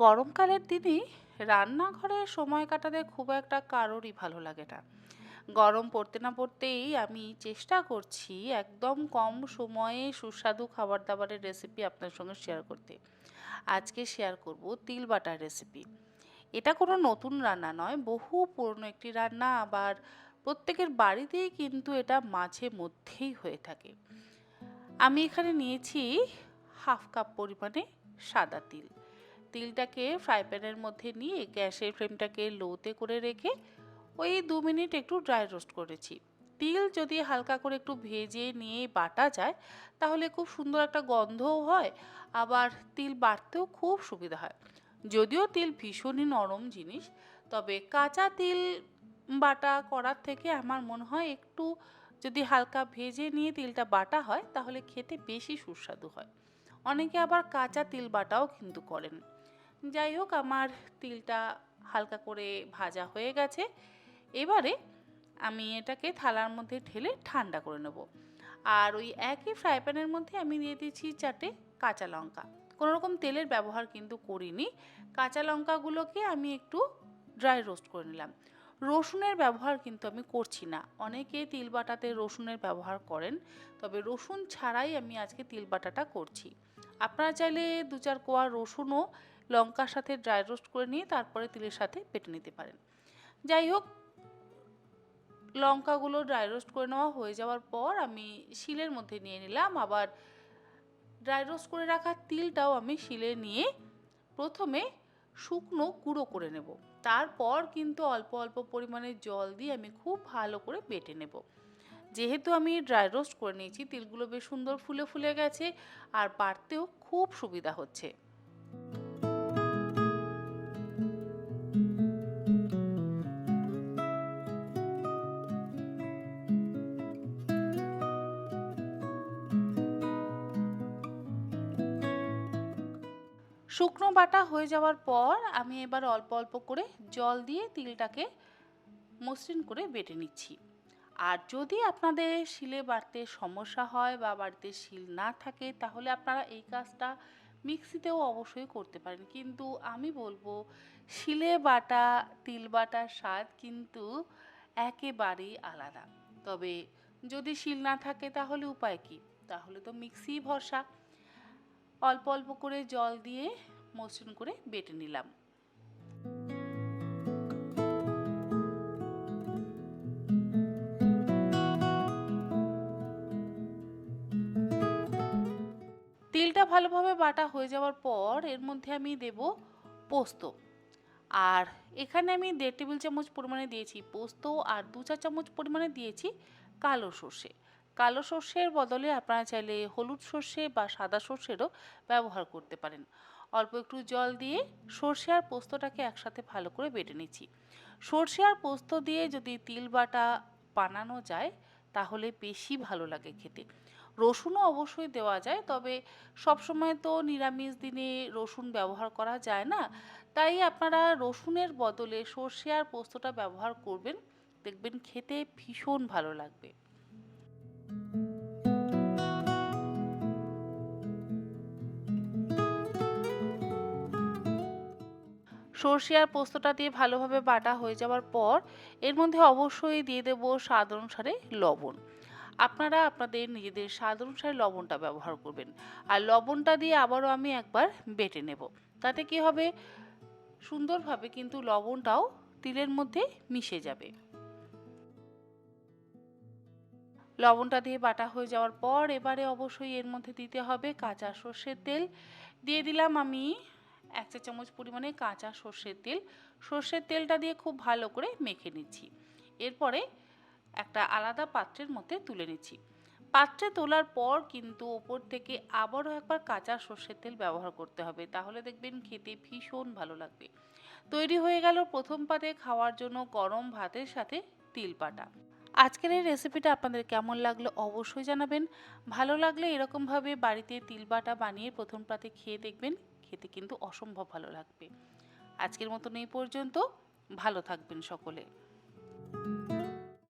গরমকালের দিনে রান্নাঘরে সময় কাটাতে খুব একটা কারোরই ভালো লাগে না। গরম পড়তে না পড়তেই আমি চেষ্টা করছি একদম কম সময়ে সুস্বাদু খাবার দাবারের রেসিপি আপনার সঙ্গে শেয়ার করতে। আজকে শেয়ার করব তিল বাটার রেসিপি। এটা কোনো নতুন রান্না নয়, বহু পুরনো একটি রান্না। আবার প্রত্যেকের বাড়িতেই কিন্তু এটা মাঝে মধ্যেই হয়ে থাকে। আমি এখানে নিয়েছি হাফ কাপ পরিমাণে সাদা তিল। তিলটাকে ফ্রাই প্যানের মধ্যে নিয়ে গ্যাসের ফ্লেমটাকে লোতে করে রেখে ওই 2 মিনিট একটু ড্রাই রোস্ট করেছি। তিল যদি হালকা করে একটু ভেজে নিয়ে বাটা যায় তাহলে খুব সুন্দর একটা গন্ধও হয়, আবার তিল বাটতেও খুব সুবিধা হয়। যদিও তিল ভীষণই নরম জিনিস, তবে কাঁচা তিল বাটা করার থেকে আমার মনে হয় একটু যদি হালকা ভেজে নিয়ে তিলটা বাটা হয় তাহলে খেতে বেশি সুস্বাদু হয়। অনেকে আবার কাঁচা তিল বাটাও কিন্তু করেন। যাই হোক, আমার তিলটা হালকা করে ভাজা হয়ে গেছে। এবারে আমি এটাকে থালার মধ্যে ঢেলে ঠান্ডা করে নেব। আর ওই একই ফ্রাই প্যানের মধ্যে আমি দিয়ে দিচ্ছি 4টে কাঁচা লঙ্কা। কোনো রকম তেলের ব্যবহার কিন্তু করিনি। কাঁচা লঙ্কাগুলোকে আমি একটু ড্রাই রোস্ট করে নিলাম। রসুনের ব্যবহার কিন্তু আমি করছি না। অনেকে তিল বাটাতে রসুনের ব্যবহার করেন, তবে রসুন ছাড়াই আমি আজকে তিল বাটাটা করছি। আপনারা চাইলে 2-4 কোয়া রসুনও লঙ্কার সাথে ড্রাই রোস্ট করে নিয়ে তারপরে তিলের সাথে বেটে নিতে পারেন। যাই হোক, লঙ্কাগুলো ড্রাই রোস্ট করে নেওয়া হয়ে যাওয়ার পর আমি শিলের মধ্যে নিয়ে নিলাম। আবার ড্রাই রোস্ট করে রাখা তিলটাও আমি শিলে নিয়ে প্রথমে শুকনো গুঁড়ো করে নেব। তারপর কিন্তু অল্প অল্প পরিমাণে জল দিয়ে আমি খুব ভালো করে বেটে নেব। যেহেতু আমি ড্রাই রোস্ট করে নিয়েছি, তিলগুলো বেশ সুন্দর ফুলে ফুলে গেছে আর বাটতেও খুব সুবিধা হচ্ছে। শুকনো বাটা হয়ে যাওয়ার পর আমি এবার অল্প অল্প করে জল দিয়ে তিলটাকে মসৃণ করে বেটে নিচ্ছি। আর যদি আপনাদের শিলে বাটতে সমস্যা হয় বা বাড়িতে শিল না থাকে তাহলে আপনারা এই কাজটা মিক্সিতেও অবশ্যই করতে পারেন, কিন্তু আমি বলবো শিলে বাটা তিল বাটার স্বাদ কিন্তু একেবারেই আলাদা। তবে যদি শিল না থাকে তাহলে উপায় কি? তাহলে তো মিক্সি ভরসা। অল্প অল্প করে জল দিয়ে মসৃণ করে বেটে নিলাম। তিলটা ভালোভাবে বাটা হয়ে যাওয়ার পর এর মধ্যে আমি দেব পোস্ত। আর এখানে আমি 1.5 টেবিল চামচ পরিমাণে দিয়েছি পোস্ত, আর 2-4 চামচ পরিমাণে দিয়েছি কালো সর্ষে। কালো সর্ষের বদলে আপনারা চাইলে হলুদ সর্ষে বা সাদা সর্ষেরও ব্যবহার করতে পারেন। অল্প একটু জল দিয়ে সর্ষে আর পোস্তটাকে একসাথে ভালো করে বেটে নিচ্ছি। সর্ষে আর পোস্ত দিয়ে যদি তিল বাটা বানানো যায় তাহলে বেশি ভালো লাগে খেতে। রসুনও অবশ্যই দেওয়া যায়, তবে সবসময় তো নিরামিষ দিনে রসুন ব্যবহার করা যায় না। তাই আপনারা রসুনের বদলে সর্ষে আর পোস্তটা ব্যবহার করবেন, দেখবেন খেতে ভীষণ ভালো লাগবে। সর্ষে আর পোস্তটা দিয়ে ভালোভাবে বাটা হয়ে যাওয়ার পর এর মধ্যে অবশ্যই দিয়ে দেব স্বাদ অনুসারে লবণ। আপনারা আপনাদের নিজেদের স্বাদ অনুসারে লবণটা ব্যবহার করবেন। আর লবণটা দিয়ে আবারও আমি একবার বেটে নেব। তাতে কি হবে, সুন্দরভাবে কিন্তু লবণটাও তিলের মধ্যে মিশে যাবে। লবণটা দিয়ে বাটা হয়ে যাওয়ার পর এবারে অবশ্যই এর মধ্যে দিতে হবে কাঁচা সর্ষের তেল। দিয়ে দিলাম আমি 1 চা চামচ পরিমাণে কাঁচা সর্ষের তেল। সর্ষের তেলটা দিয়ে খুব ভালো করে মেখে নিচ্ছি। এরপরে একটা আলাদা পাত্রের মধ্যে তুলে নিচ্ছি। পাত্রে তোলার পর কিন্তু ওপর থেকে আবারও একবার কাঁচা সর্ষের তেল ব্যবহার করতে হবে, তাহলে দেখবেন খেতে ভীষণ ভালো লাগবে। তৈরি হয়ে গেল প্রথম পাতে খাওয়ার জন্য গরম ভাতের সাথে তিল বাটা। আজকের এই রেসিপিটা আপনাদের কেমন লাগলো অবশ্যই জানাবেন। ভালো লাগলে এরকমভাবে বাড়িতে তিল বাটা বানিয়ে প্রথম পাতে খেয়ে দেখবেন, খেতে কিন্তু অসম্ভব ভালো লাগবে। আজকের মতন এই পর্যন্ত। ভালো থাকবেন সকলে।